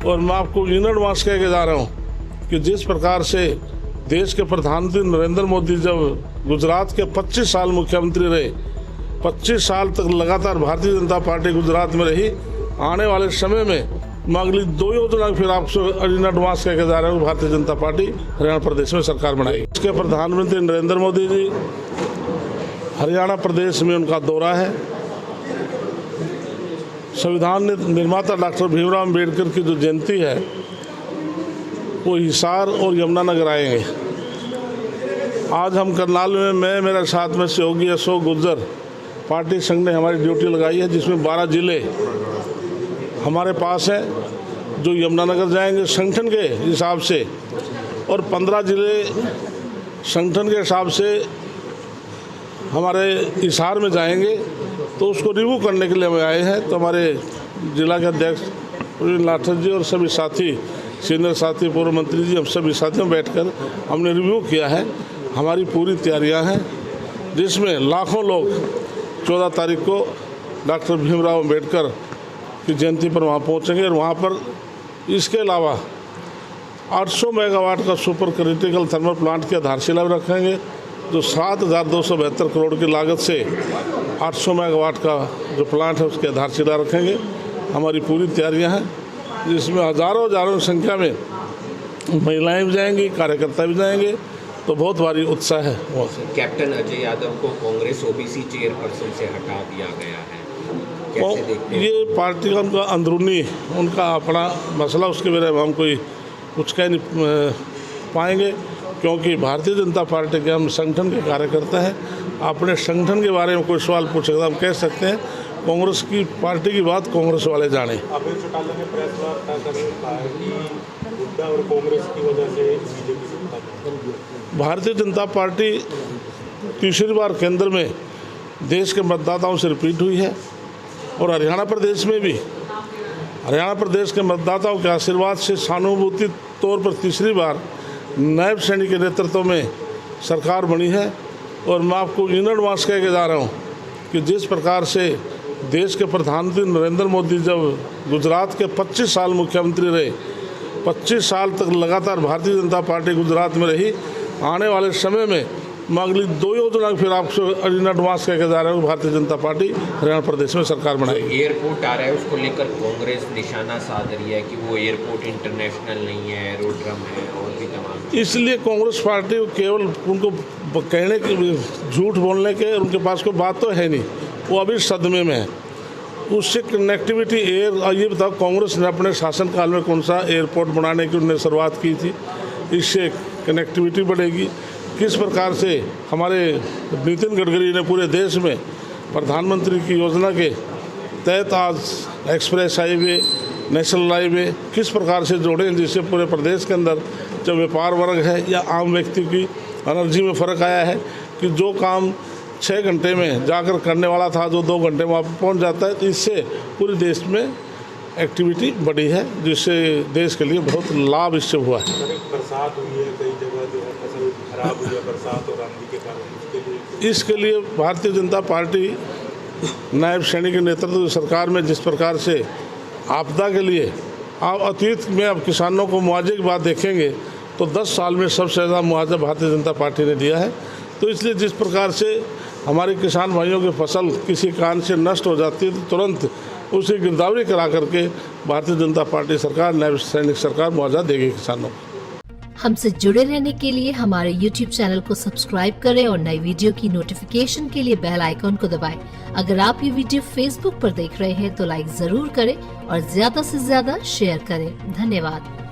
और मैं आपको इन एडवांस कह के जा रहा हूँ कि जिस प्रकार से देश के प्रधानमंत्री नरेंद्र मोदी जब गुजरात के 25 साल मुख्यमंत्री रहे, 25 साल तक लगातार भारतीय जनता पार्टी गुजरात में रही, आने वाले समय में मैं अगली 2 योजना फिर आपको इन एडवांस कह के जा रहा हूँ, भारतीय जनता पार्टी हरियाणा प्रदेश में सरकार बनाएगी। इसके प्रधानमंत्री नरेंद्र मोदी जी हरियाणा प्रदेश में उनका दौरा है। संविधान निर्माता डॉक्टर भीमराव अम्बेडकर की जो जयंती है वो हिसार और यमुनानगर आएंगे। आज हम करनाल में मैं मेरा साथ में सहयोगी अशोक गुर्जर पार्टी संघ ने हमारी ड्यूटी लगाई है, जिसमें 12 जिले हमारे पास हैं जो यमुनानगर जाएंगे संगठन के हिसाब से, और 15 जिले संगठन के हिसाब से हमारे हिसार में जाएंगे। तो उसको रिव्यू करने के लिए हम आए हैं। तो हमारे जिला के अध्यक्ष प्रवीण लाठर जी और सभी साथी, सीनियर साथी, पूर्व मंत्री जी, हम सभी साथियों बैठकर हमने रिव्यू किया है। हमारी पूरी तैयारियां हैं, जिसमें लाखों लोग 14 तारीख को डॉक्टर भीमराव अम्बेडकर की जयंती पर वहाँ पहुँचेंगे। और वहाँ पर इसके अलावा 800 मेगावाट का सुपर क्रिटिकल थर्मल प्लांट की आधारशिला भी रखेंगे, जो 7,272 करोड़ की लागत से 800 मेगावाट का जो प्लांट है उसकी आधारशिला रखेंगे। हमारी पूरी तैयारियां हैं, जिसमें हजारों संख्या में महिलाएं भी जाएंगी, कार्यकर्ता भी जाएंगे। तो बहुत भारी उत्साह है। कैप्टन अजय यादव को कांग्रेस ओबीसी चेयरपर्सन से हटा दिया गया है, कैसे देखते हैं? ये पार्टी का उनका अंदरूनी उनका अपना मसला, उसके बारे में हम कोई कुछ कह नहीं पाएंगे, क्योंकि भारतीय जनता पार्टी के हम संगठन के कार्यकर्ता हैं। अपने संगठन के बारे में कोई सवाल पूछेगा हम कह सकते हैं कांग्रेस की पार्टी की बात कांग्रेस वाले जाने। अभय चौटाला ने प्रेस वार्ता करके कहा कि हुड्डा और कांग्रेस की वजह से बीजेपी सत्ता। भारतीय जनता पार्टी तीसरी बार केंद्र में देश के मतदाताओं से रिपीट हुई है, और हरियाणा प्रदेश में भी हरियाणा प्रदेश के मतदाताओं के आशीर्वाद से सहानुभूति तौर पर तीसरी बार नायब सैनी के नेतृत्व में सरकार बनी है। और मैं आपको इन एडवांस कह के जा रहा हूँ कि जिस प्रकार से देश के प्रधानमंत्री नरेंद्र मोदी जब गुजरात के 25 साल मुख्यमंत्री रहे, 25 साल तक लगातार भारतीय जनता पार्टी गुजरात में रही, आने वाले समय में मैं अगली 2 योजना फिर आपको इन एडवांस कह के जा रहा हूँ, भारतीय जनता पार्टी हरियाणा प्रदेश में सरकार बनाएगी। एयरपोर्ट आ रहा है, उसको लेकर कांग्रेस निशाना साध रही है कि वो एयरपोर्ट इंटरनेशनल नहीं है, एरोड्रम है और भी तमाम। इसलिए कांग्रेस पार्टी केवल उनको कहने के, झूठ बोलने के, उनके पास कोई बात तो है नहीं, वो अभी सदमे में है। उससे कनेक्टिविटी ये बताओ कांग्रेस ने अपने शासनकाल में कौन सा एयरपोर्ट बनाने की उन्होंने शुरुआत की थी? इससे कनेक्टिविटी बढ़ेगी। किस प्रकार से हमारे नितिन गडकरी ने पूरे देश में प्रधानमंत्री की योजना के तहत आज एक्सप्रेस हाईवे, नेशनल हाईवे किस प्रकार से जोड़े, जिससे पूरे प्रदेश के अंदर जो व्यापार वर्ग है या आम व्यक्ति की एनर्जी में फ़र्क आया है कि जो काम 6 घंटे में जाकर करने वाला था, जो 2 घंटे में वहाँ पहुँच जाता है। तो इससे पूरे देश में एक्टिविटी बढ़ी है, जिससे देश के लिए बहुत लाभ इससे हुआ है। बरसात हुई है, कई जगह जो है फसल खराब हुई है बरसात और आंधी के कारण। इसके लिए भारतीय जनता पार्टी नायब सैनी के नेतृत्व की सरकार में जिस प्रकार से आपदा के लिए आप अतीत में अब किसानों को मुआवजे की बात देखेंगे तो 10 साल में सबसे ज़्यादा मुआवजा भारतीय जनता पार्टी ने दिया है। तो इसलिए जिस प्रकार से हमारे किसान भाइयों की फसल किसी कारण से नष्ट हो जाती है तो तुरंत उसे गिरदावरी करा करके भारतीय जनता पार्टी सरकार, नायब सैनिक सरकार मुआवजा देगी किसानों को। हमसे जुड़े रहने के लिए हमारे YouTube चैनल को सब्सक्राइब करें और नई वीडियो की नोटिफिकेशन के लिए बेल आइकॉन को दबाएं। अगर आप ये वीडियो Facebook पर देख रहे हैं तो लाइक जरूर करें और ज्यादा से ज्यादा शेयर करें। धन्यवाद।